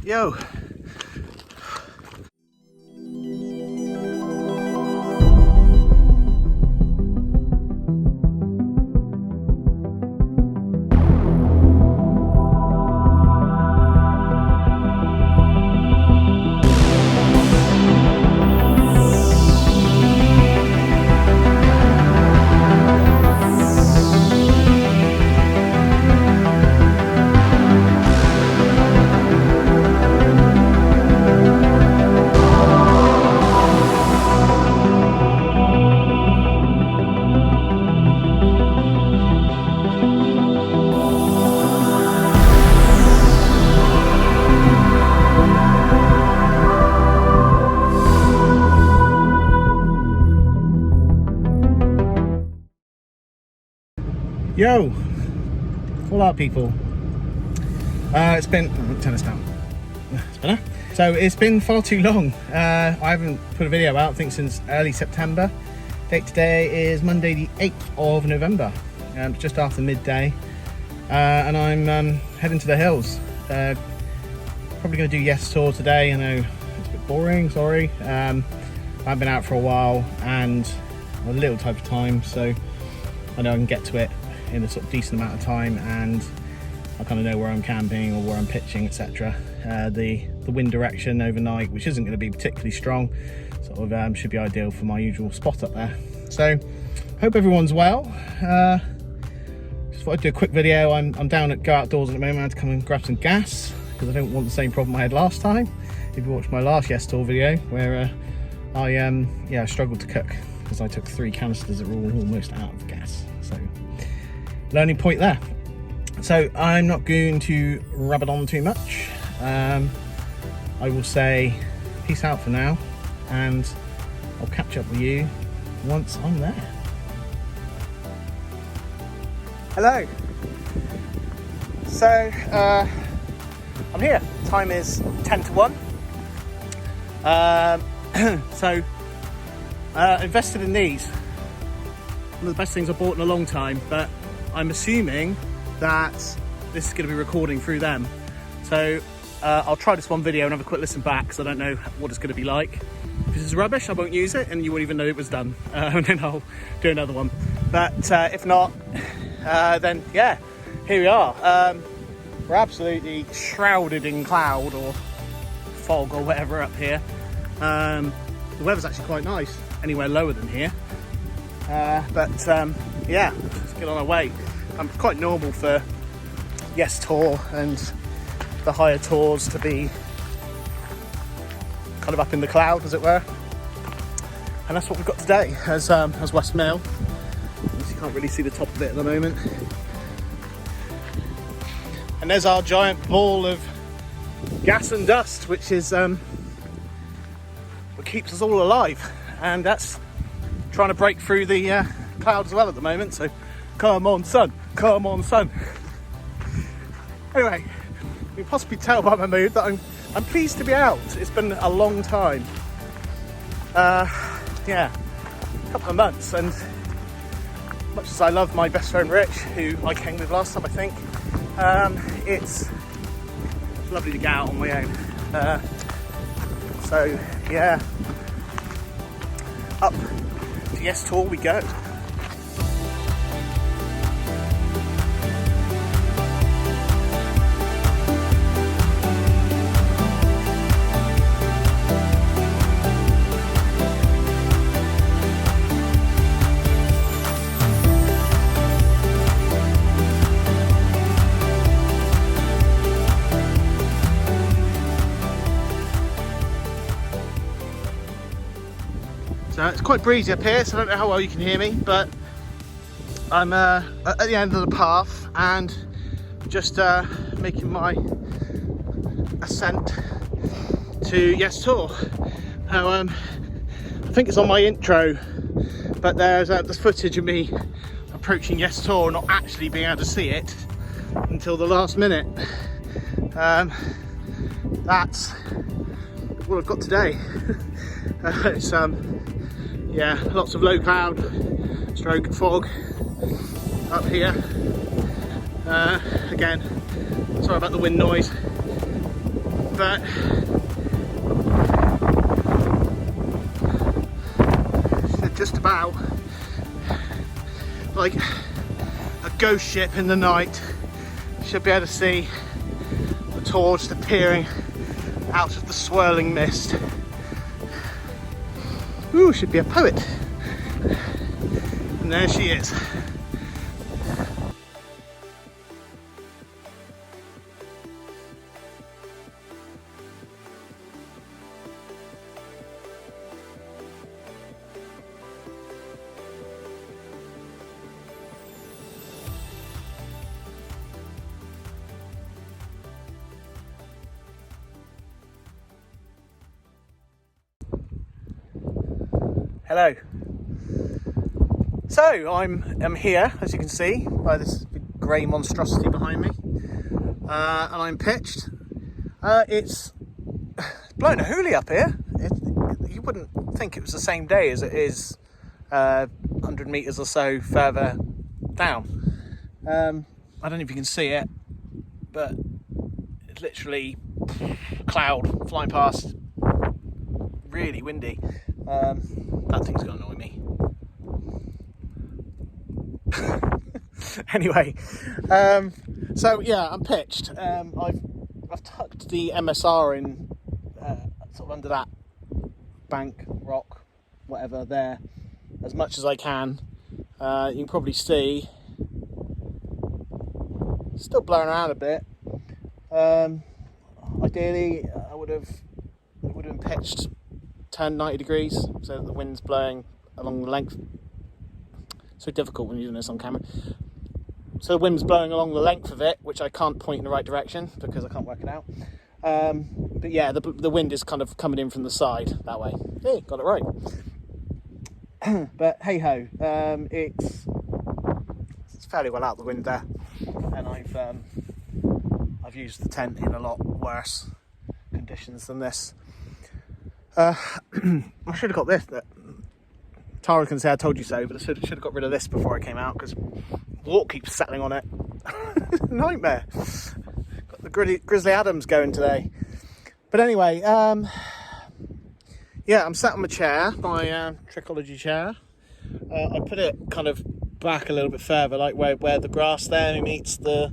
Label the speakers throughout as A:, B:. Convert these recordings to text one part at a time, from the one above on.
A: Yo. Yo, what up, people? It's been, turn this down. It's better. So it's been far too long. I haven't put a video out, I think, since early September. Date today is Monday the 8th of November. It's just after midday, and I'm heading to the hills. Probably going to do Yes Tour today. I know it's a bit boring, sorry. I've been out for a while and a little type of time, so I know I can get to it in a sort of decent amount of time, and I kind of know where I'm camping or where I'm pitching, etc. The wind direction overnight, which isn't going to be particularly strong, sort of should be ideal for my usual spot up there. So hope everyone's well. Just thought I'd do a quick video. I'm down at Go Outdoors at the moment. I had to come and grab some gas because I don't want the same problem I had last time. If you watched my last Yes Tour video, where I struggled to cook because I took 3 canisters that were all almost out of gas. So learning point there. So I'm not going to rub it on too much. I will say peace out for now, and I'll catch up with you once I'm there. Hello. So I'm here. Time is 10 to 1. So invested in these. One of the best things I've bought in a long time, but I'm assuming that this is going to be recording through them. So I'll try this one video and have a quick listen back, because I don't know what it's going to be like. If this is rubbish, I won't use it and you won't even know it was done. And then I'll do another one. But if not, then yeah, here we are. We're absolutely shrouded in cloud or fog or whatever up here. The weather's actually quite nice, anywhere lower than here. Yeah, let's get on our way. Quite normal for Yes Tour and the higher tours to be kind of up in the cloud, as it were. And that's what we've got today as West Mill. You can't really see the top of it at the moment. And there's our giant ball of gas and dust, which is what keeps us all alive. And that's trying to break through the clouds as well at the moment. So come on, sun, come on, sun. Anyway, you can possibly tell by my mood that I'm pleased to be out. It's been a long time. Yeah, a couple of months, and much as I love my best friend Rich, who I came with last time, I think, it's lovely to get out on my own. So yeah, up to Yes Tour we go. So it's quite breezy up here, so I don't know how well you can hear me, but I'm at the end of the path and just making my ascent to Yes Tour. Now, I think it's on my intro, but there's footage of me approaching Yes Tour, not actually being able to see it until the last minute. That's what I've got today. It's yeah, lots of low cloud stroke fog up here. Again, sorry about the wind noise. but it's just about like a ghost ship in the night. You should be able to see the torch appearing out of the swirling mist. Ooh, should be a poet. And there she is. Hello. So I'm here, as you can see, by this big grey monstrosity behind me, and I'm pitched. It's blowing a hoolie up here. You wouldn't think it was the same day as it is 100 metres or so further down. I don't know if you can see it, but it's literally a cloud flying past, really windy. That thing's gonna annoy me. Anyway, so yeah, I'm pitched. I've tucked the MSR in sort of under that bank, rock, whatever there, as much as I can. You can probably see, still blowing around a bit. Ideally, it would have been pitched, turned 90 degrees, so that the wind's blowing along the length. So difficult when you're doing this on camera. So the wind's blowing along the length of it, which I can't point in the right direction because I can't work it out. But yeah, the wind is kind of coming in from the side that way. Hey, got it right. But hey ho, it's fairly well out the wind there, and I've used the tent in a lot worse conditions than this. I should have got this. Tara can say I told you so, but I should have got rid of this before I came out because water keeps settling on it. Nightmare. Got the Grizzly Adams going today. But anyway, yeah, I'm sat on my chair, my Trichology chair. I put it kind of back a little bit further, like where the grass there meets the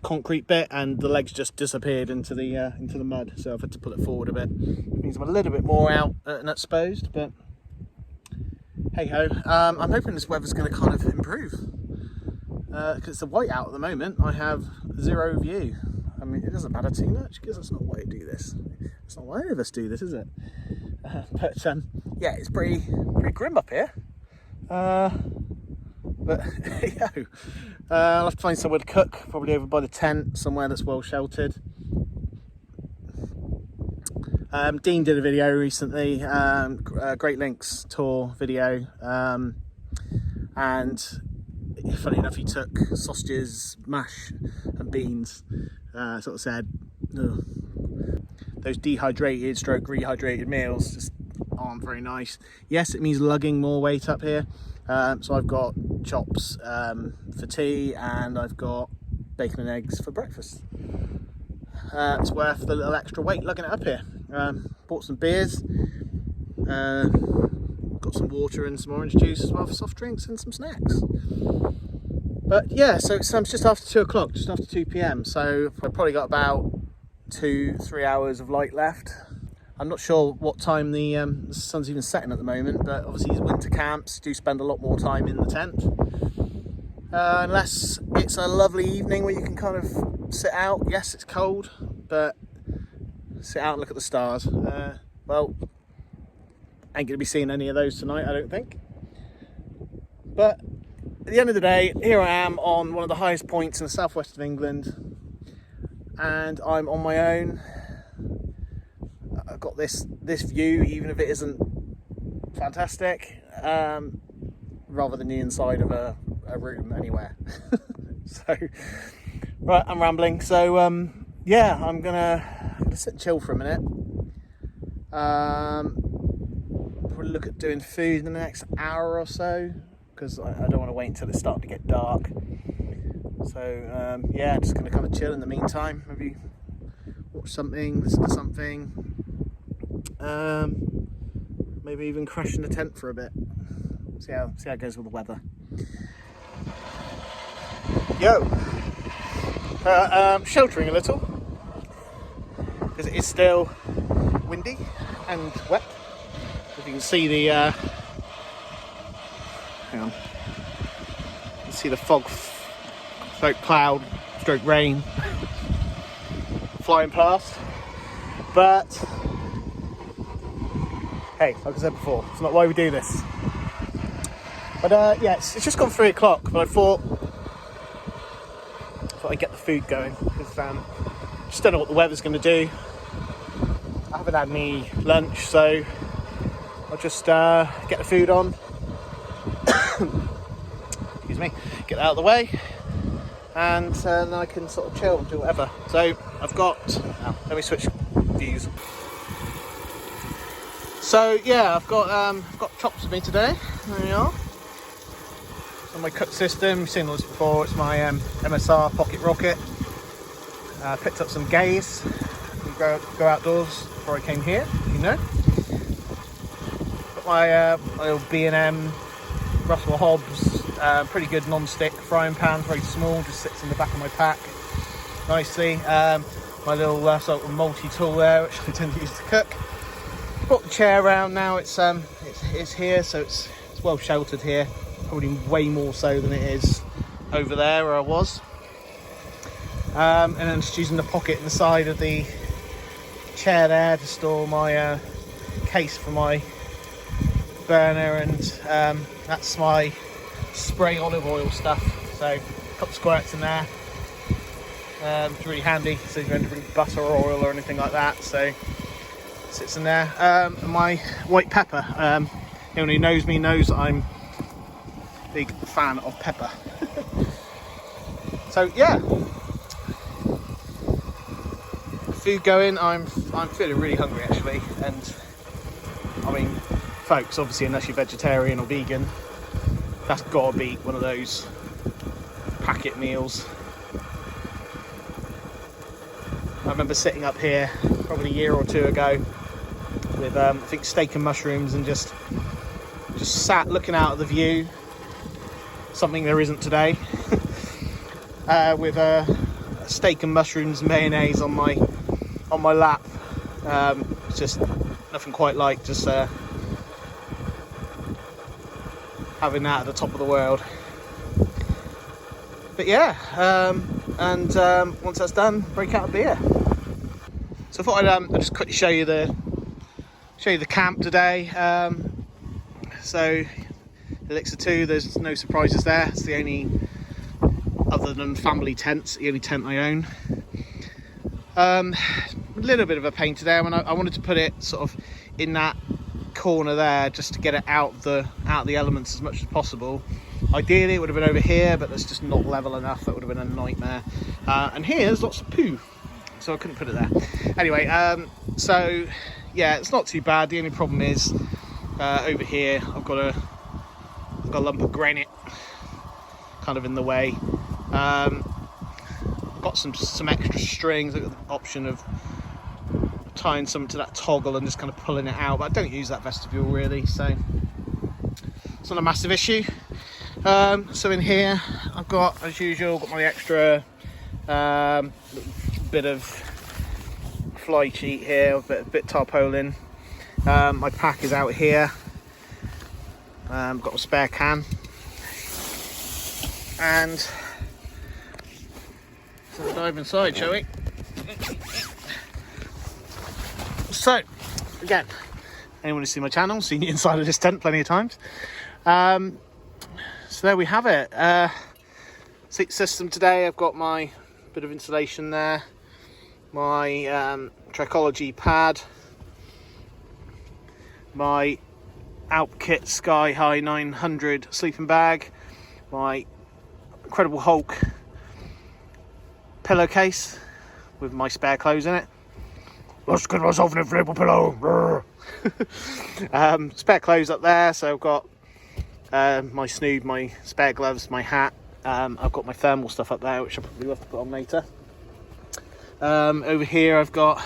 A: concrete bit, and the legs just disappeared into the mud. So I've had to pull it forward a bit. It means I'm a little bit more out and exposed, but hey ho. I'm hoping this weather's going to kind of improve because it's a white out at the moment. I have zero view. I mean, it doesn't matter too much because that's not why I do this. It's not why any of us do this, is it? But yeah, it's pretty grim up here. But yo, I'll have to find somewhere to cook, probably over by the tent, somewhere that's well sheltered. Dean did a video recently, Great Links tour video, and funny enough, he took sausages, mash and beans. Sort of said, ugh, those dehydrated stroke rehydrated meals just aren't very nice. Yes, it means lugging more weight up here. So I've got chops for tea, and I've got bacon and eggs for breakfast. It's worth the little extra weight lugging it up here. Bought some beers, got some water and some orange juice as well for soft drinks and some snacks. But yeah, so it's just after 2 o'clock, just after 2 p.m. So I've probably got about 2-3 hours of light left. I'm not sure what time the sun's even setting at the moment, but obviously these winter camps do spend a lot more time in the tent. Unless it's a lovely evening where you can kind of sit out. Yes, it's cold, but sit out and look at the stars. Well, ain't gonna be seeing any of those tonight, I don't think. But at the end of the day, here I am on one of the highest points in the southwest of England, and I'm on my own. I've got this view, even if it isn't fantastic, rather than the inside of a room anywhere. So, right, I'm rambling. So, yeah, I'm gonna sit and chill for a minute. Probably look at doing food in the next hour or so, because I don't want to wait until it's starting to get dark. So, yeah, just gonna kind of chill in the meantime. Maybe watch something, listen to something. Maybe even crash in the tent for a bit. See how it goes with the weather. Sheltering a little because it is still windy and wet. If you can see the hang on, you can see the fog, stroke cloud, stroke rain flying past. But hey, like I said before, it's not why we do this. But yeah, it's just gone 3 o'clock, but I thought I'd get the food going because just don't know what the weather's going to do. I haven't had any lunch, so I'll just get the food on. Excuse me, get that out of the way, and then I can sort of chill and do whatever. So I've got, let me switch views. So yeah, I've got chops with me today. There you are. On my cook system, you've seen all this before. It's my MSR Pocket Rocket. Picked up some gaze. Go outdoors before I came here, you know. Got my little B&M Russell Hobbs, pretty good non-stick frying pan, very small, just sits in the back of my pack nicely. My little sort of multi-tool there, which I tend to use to cook. Brought the chair around now. It's here, so it's well sheltered here. Probably way more so than it is over there where I was. And then just using the pocket in the side of the chair there to store my case for my burner, and that's my spray olive oil stuff. So a couple squirts in there. It's really handy, so you don't have to bring butter or oil or anything like that. So sits in there. And my white pepper. Anyone who knows me knows that I'm a big fan of pepper. So yeah, food going. I'm feeling really hungry actually, and I mean, folks, obviously unless you're vegetarian or vegan, that's gotta be one of those packet meals. I remember sitting up here probably a year or two ago with I think steak and mushrooms, and just sat looking out at the view, something there isn't today, with steak and mushrooms and mayonnaise on my lap. It's just nothing quite like just having that at the top of the world. But yeah, and once that's done, break out a beer. So I thought I'd just quickly show you the camp today. So Elixir 2, there's no surprises there. It's the only, other than family tents, the only tent I own. A little bit of a pain today. I wanted to put it sort of in that corner there, just to get it out of the elements as much as possible. Ideally it would have been over here, but that's just not level enough. That would have been a nightmare. And here there's lots of poo, so I couldn't put it there. Anyway, so yeah, it's not too bad. The only problem is over here I've got a lump of granite kind of in the way. Got some extra strings. I've got the option of tying some to that toggle and just kind of pulling it out, but I don't use that vestibule really, so it's not a massive issue. So in here I've got, as usual, got my extra bit of fly sheet here, a bit tarpaulin. My pack is out here. Got a spare can, and so we'll dive inside, shall we? So again, anyone who's seen my channel, seen the inside of this tent plenty of times. So there we have it. Seat system today. I've got my bit of insulation there, my Trekology pad, my Alpkit Sky High 900 sleeping bag, my Incredible Hulk pillowcase with my spare clothes in it. Let's get myself an inflatable pillow. Spare clothes up there, so I've got my snood, my spare gloves, my hat. I've got my thermal stuff up there, which I'll probably have to put on later. Over here I've got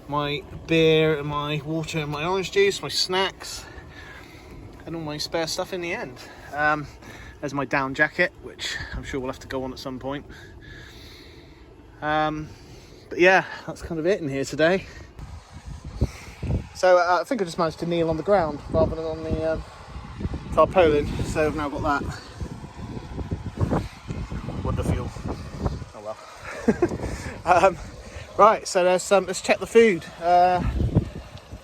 A: my beer and my water and my orange juice, my snacks, and all my spare stuff in the end. There's my down jacket, which I'm sure we'll have to go on at some point. But yeah, that's kind of it in here today. So I think I just managed to kneel on the ground rather than on the tarpaulin, so I've now got that. Wonderful. Oh well. Right, so let's check the food,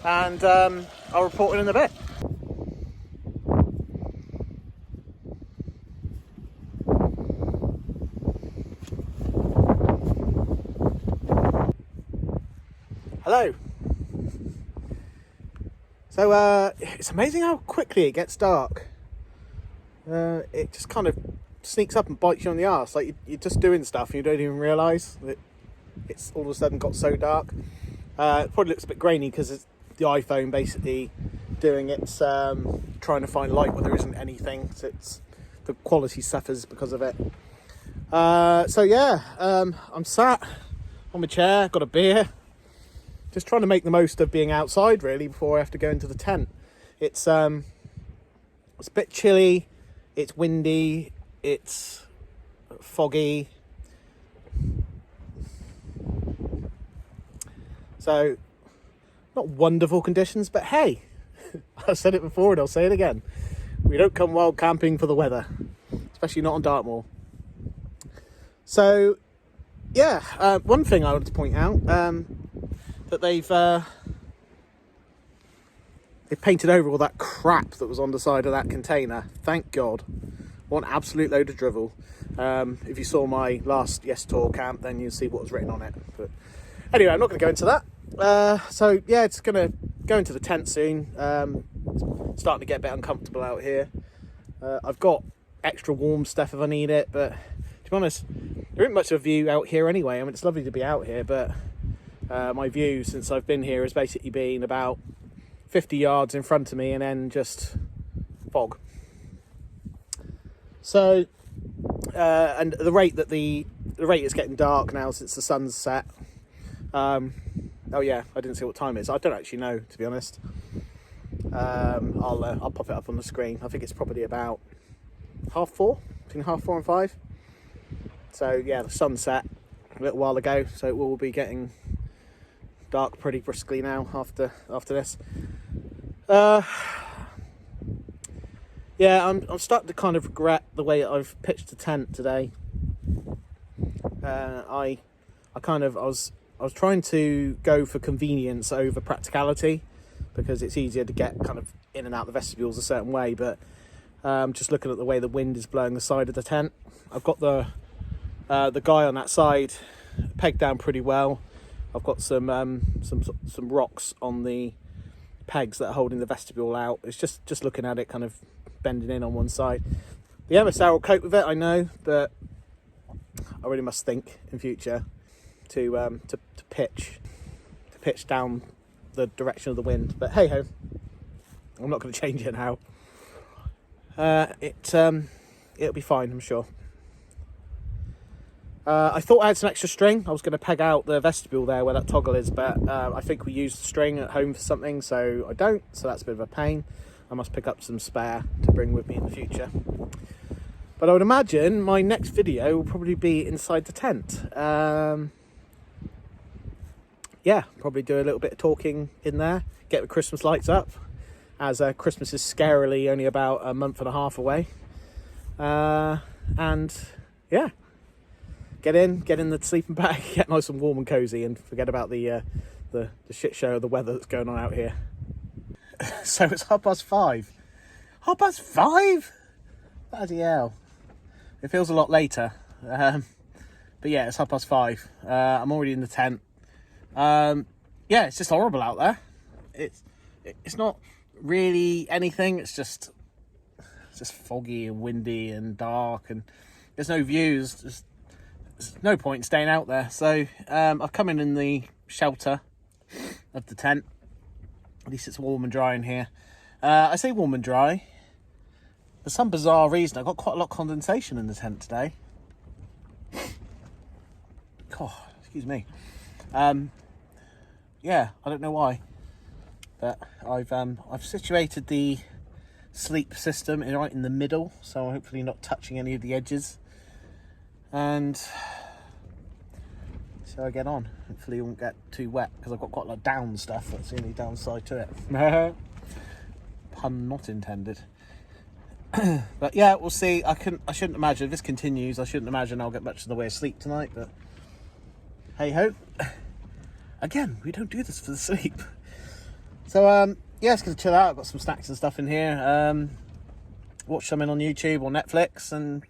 A: and I'll report in a bit. Hello. So it's amazing how quickly it gets dark. It just kind of sneaks up and bites you on the arse. Like you're just doing stuff and you don't even realise that it's all of a sudden got so dark. It probably looks a bit grainy because it's the iPhone basically doing its trying to find light where there isn't anything. So the quality suffers because of it. So yeah, I'm sat on my chair, got a beer. Just trying to make the most of being outside really before I have to go into the tent. It's a bit chilly, it's windy, it's foggy. So not wonderful conditions, but hey, I've said it before and I'll say it again. We don't come wild camping for the weather, especially not on Dartmoor. So yeah, one thing I wanted to point out, that they've painted over all that crap that was on the side of that container. Thank God. One absolute load of drivel. If you saw my last Yes Tour camp, then you'll see what was written on it. But anyway, I'm not going to go into that. So yeah, it's going to go into the tent soon. It's starting to get a bit uncomfortable out here. I've got extra warm stuff if I need it, but to be honest, there isn't much of a view out here anyway. I mean, it's lovely to be out here, but my view since I've been here has basically been about 50 yards in front of me and then just fog. So and the rate is getting dark now since the sun's set. Oh yeah, I didn't see what time it is. I don't actually know, to be honest. I'll pop it up on the screen. I think it's probably about 4:30, between 4:30 and 5. So yeah, the sun set a little while ago, so it will be getting dark pretty briskly now after this. Yeah, I'm starting to kind of regret the way I've pitched the tent today. I was trying to go for convenience over practicality because it's easier to get kind of in and out the vestibules a certain way, but just looking at the way the wind is blowing the side of the tent, I've got the guy on that side pegged down pretty well. I've got some rocks on the pegs that are holding the vestibule out. It's just looking at it kind of bending in on one side. The MSR will cope with it, I know, but I really must think in future to pitch down the direction of the wind. But hey ho, I'm not going to change it now. It'll be fine, I'm sure. I thought I had some extra string. I was going to peg out the vestibule there where that toggle is, but I think we used the string at home for something, so I don't. So that's a bit of a pain. I must pick up some spare to bring with me in the future. But I would imagine my next video will probably be inside the tent. Yeah, probably do a little bit of talking in there, get the Christmas lights up, as Christmas is scarily only about a month and a half away. And yeah, get in the sleeping bag, get nice and warm and cozy, and forget about the shit show of the weather that's going on out here. So it's 5:30. 5:30? Bloody hell. It feels a lot later. But yeah, it's 5:30. I'm already in the tent. Yeah, it's just horrible out there. It's not really anything. It's just foggy and windy and dark, and there's no views. There's no point in staying out there. So I've come in the shelter of the tent. At least it's warm and dry in here. I say warm and dry. For some bizarre reason, I got quite a lot of condensation in the tent today. God, excuse me. Yeah, I don't know why, but I've situated the sleep system right in the middle, so I'm hopefully not touching any of the edges, and so I get on. Hopefully it won't get too wet, because I've got quite a lot of down stuff. That's the only downside to it. Pun not intended. But yeah, we'll see. I shouldn't imagine, if this continues, I shouldn't imagine I'll get much in the way of sleep tonight, but hey ho. Again, we don't do this for the sleep. So yeah, it's gonna chill out. I've got some snacks and stuff in here. Watch something on YouTube or Netflix and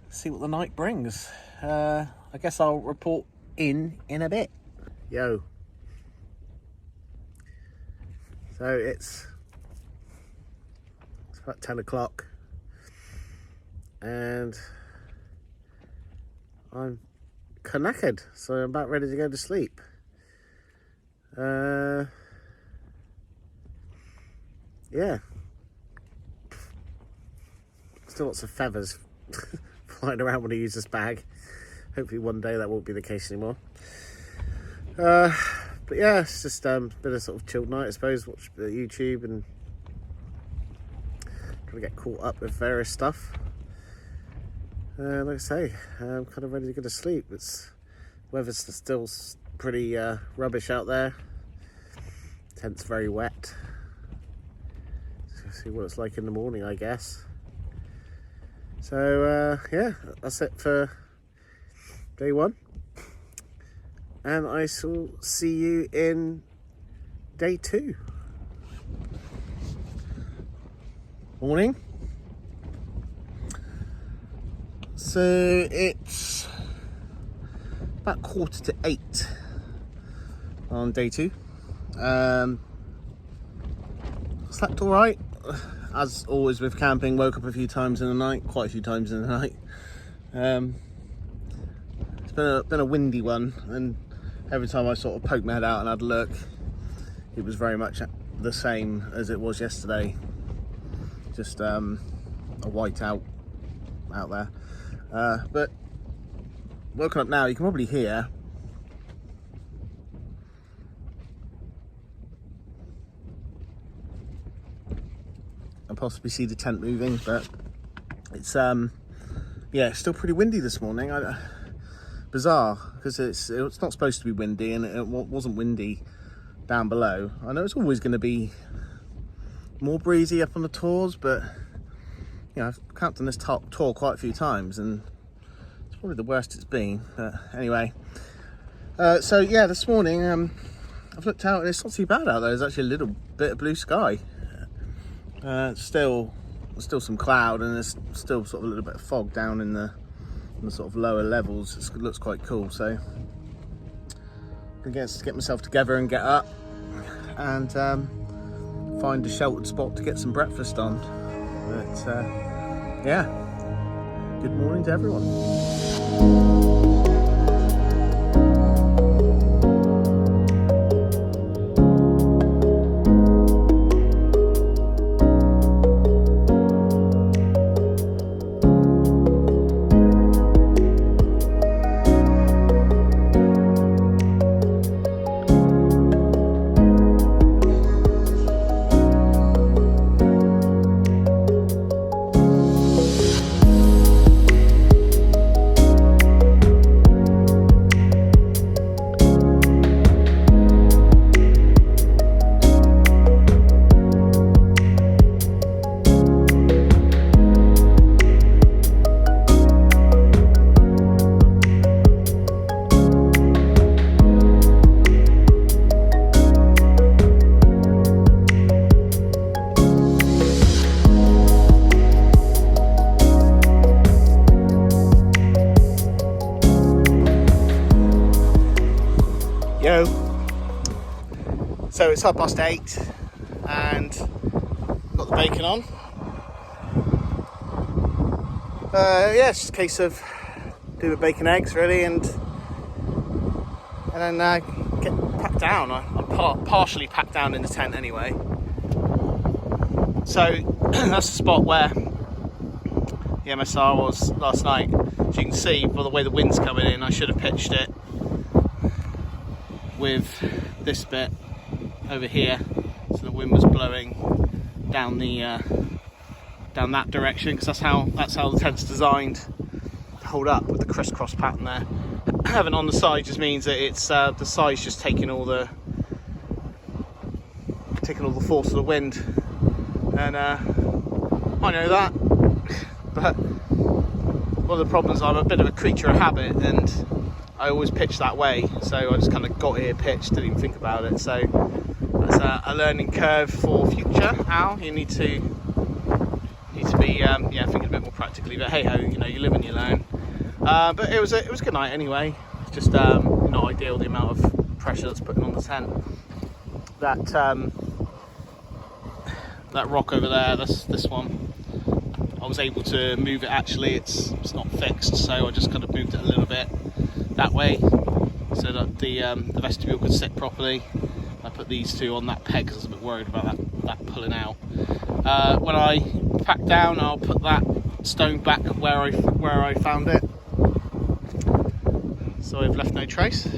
A: see what the night brings. I guess I'll report in a bit. Yo. So it's about 10 o'clock and I'm knackered, so I'm about ready to go to sleep. Yeah, still lots of feathers flying around when I use this bag. Hopefully one day that won't be the case anymore. But yeah, it's just been a sort of chilled night, I suppose. Watch a bit of YouTube and trying to get caught up with various stuff. Like I say, I'm kind of ready to go to sleep. Weather's still pretty rubbish out there. Tent's very wet. So see what it's like in the morning, I guess. So yeah, that's it for day one. And I shall see you in day two. Morning. So it's about 7:45 on day two. Slept all right, as always with camping. Woke up a few times in the night, quite a few times in the night. It's been a windy one, and every time I sort of poked my head out and had a look, it was very much the same as it was yesterday. Just a whiteout out there. But woken up now, you can probably hear and possibly see the tent moving, but it's yeah, it's still pretty windy this morning. Bizarre, because it's not supposed to be windy, and it wasn't windy down below. I know it's always going to be more breezy up on the tours, but you know, I've camped on this tour quite a few times, and it's probably the worst it's been. But anyway, so yeah, this morning I've looked out and it's not too bad out there. There's actually a little bit of blue sky. Still some cloud, and there's still sort of a little bit of fog down in the sort of lower levels. It looks quite cool. So I'm going to get myself together and get up and find a sheltered spot to get some breakfast on. But yeah, good morning to everyone. Yo, so it's 8:30 and got the bacon on. Yeah, it's just a case of do the bacon eggs really, and then get packed down. I'm partially packed down in the tent anyway. So that's the spot where the MSR was last night. As you can see by the way the wind's coming in, I should have pitched it with this bit over here, so the wind was blowing down the down that direction, because that's how the tent's designed to hold up, with the crisscross pattern there. Having on the side just means that it's the side's just taking all the force of the wind, and I know that, but one of the problems, I'm a bit of a creature of habit, and I always pitch that way, so I just kind of got here pitched, didn't even think about it. So that's a learning curve for future. Al, you need to be thinking a bit more practically, but hey ho, you know, you live and you learn. But it was a good night anyway. Just not ideal, the amount of pressure that's putting on the tent. That rock over there, this one, I was able to move it. Actually, it's not fixed, so I just kind of moved it a little bit that way so that the vestibule could sit properly. I put these two on that peg because I was a bit worried about that pulling out. When I pack down, I'll put that stone back where I found it, so I've left no trace.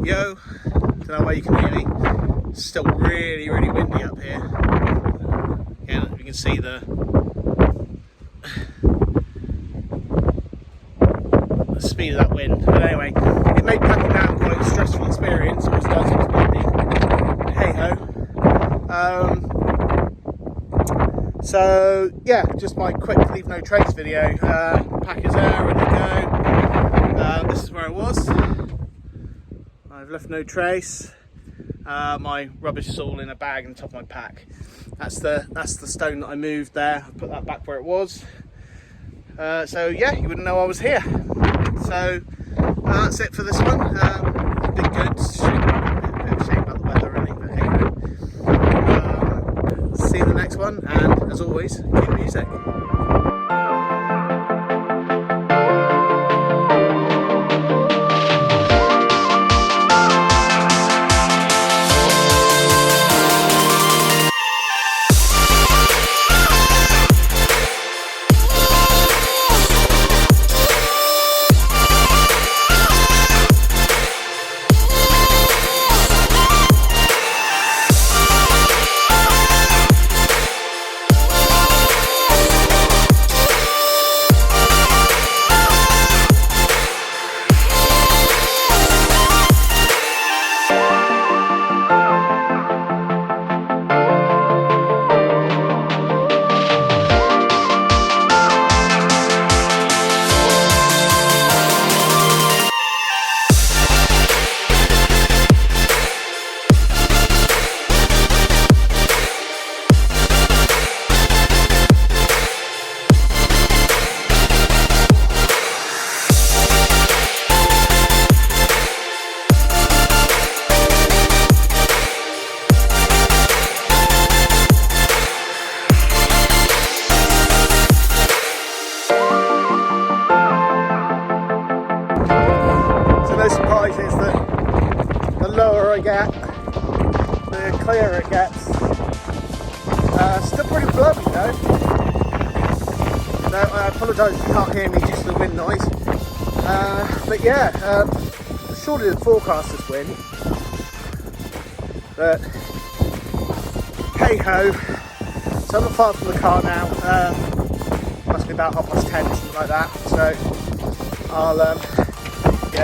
A: Yo, don't know where you can hear me. It's still really, really windy up here. Again, you can see the speed of that wind. But anyway, it made packing down quite a stressful experience. It was does, it's windy. Hey ho. So yeah, just my quick leave no trace video. Pack is there, ready to go. This is where I was. I've left no trace. My rubbish is all in a bag on top of my pack. That's the stone that I moved there. I put that back where it was. So yeah, you wouldn't know I was here. So that's it for this one. It's been good. A bit of a shame about the weather, really, but hey. See you in the next one, and as always, keep music. No surprises that the lower I get, the clearer it gets. Still pretty blowy though. So I apologise if you can't hear me due to the wind noise. But yeah, surely didn't forecast this wind. But hey ho. So I'm not far from the car now. Must be about 10:30, something like that. So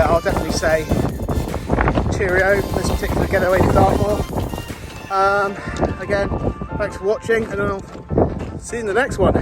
A: I'll definitely say cheerio for this particular getaway to Dartmoor. Again, thanks for watching, and I'll see you in the next one.